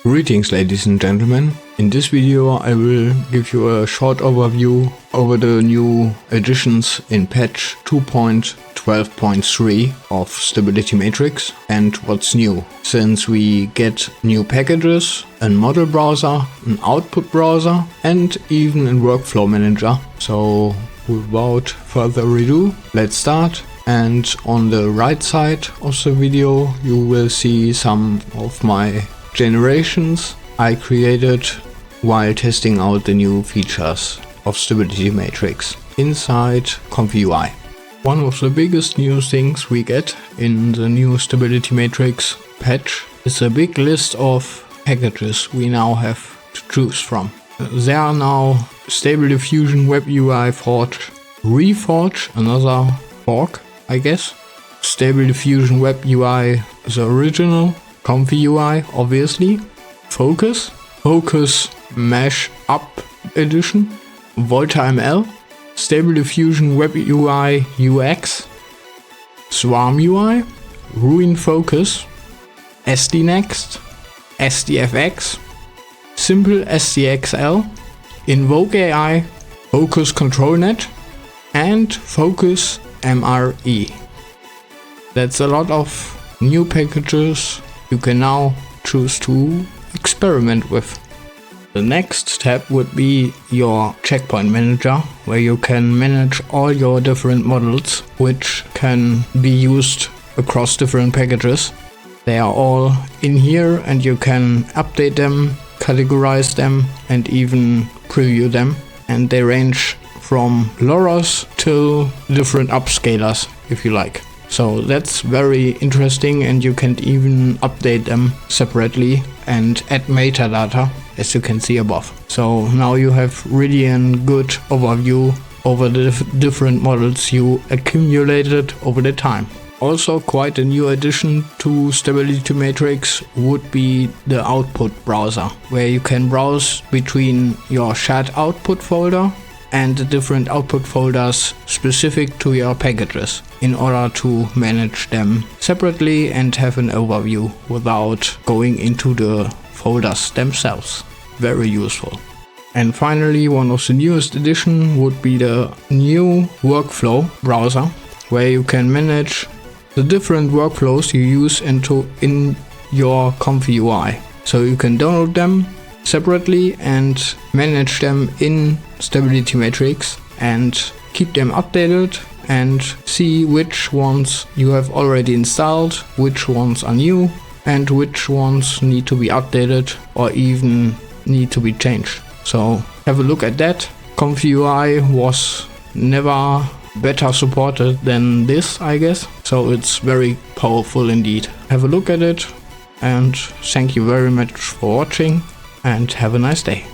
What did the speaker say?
Greetings ladies and gentlemen. In this video I will give you a short overview over the new additions in patch 2.12.3 of Stability Matrix and what's new, since we get new packages, a model browser, an output browser and even a workflow manager. So without further ado, let's start. And on the right side of the video you will see some of my generations I created while testing out the new features of Stability Matrix inside ComfyUI. One of the biggest new things we get in the new Stability Matrix patch is a big list of packages we now have to choose from. There are now Stable Diffusion Web UI Forge, Reforge, another fork I guess, Stable Diffusion Web UI the original, ComfyUI obviously, Focus Mesh Up Edition, VoltaML, Stable Diffusion Web UI UX, Swarm UI, Ruin Focus, SDNext, SDFX, Simple SDXL, Invoke AI, Focus ControlNet and Focus MRE. That's a lot of new packages you can now choose to experiment with. The next step would be your checkpoint manager, where you can manage all your different models which can be used across different packages. They are all in here and you can update them, categorize them and even preview them, and they range from LoRa's till different upscalers if you like. So that's very interesting, and you can even update them separately and add metadata as you can see above. So now you have really a good overview over the different models you accumulated over the time. Also quite a new addition to Stability Matrix would be the output browser, where you can browse between your shared output folder and the different output folders specific to your packages in order to manage them separately and have an overview without going into the folders themselves. Very useful. And finally, one of the newest addition would be the new workflow browser, where you can manage the different workflows you use in your ComfyUI. So you can download them separately and manage them in Stability Matrix and keep them updated and see which ones you have already installed, which ones are new and which ones need to be updated or even need to be changed. So have a look at that. ComfyUI was never better supported than this, I guess, so it's very powerful indeed. Have a look at it and thank you very much for watching and have a nice day.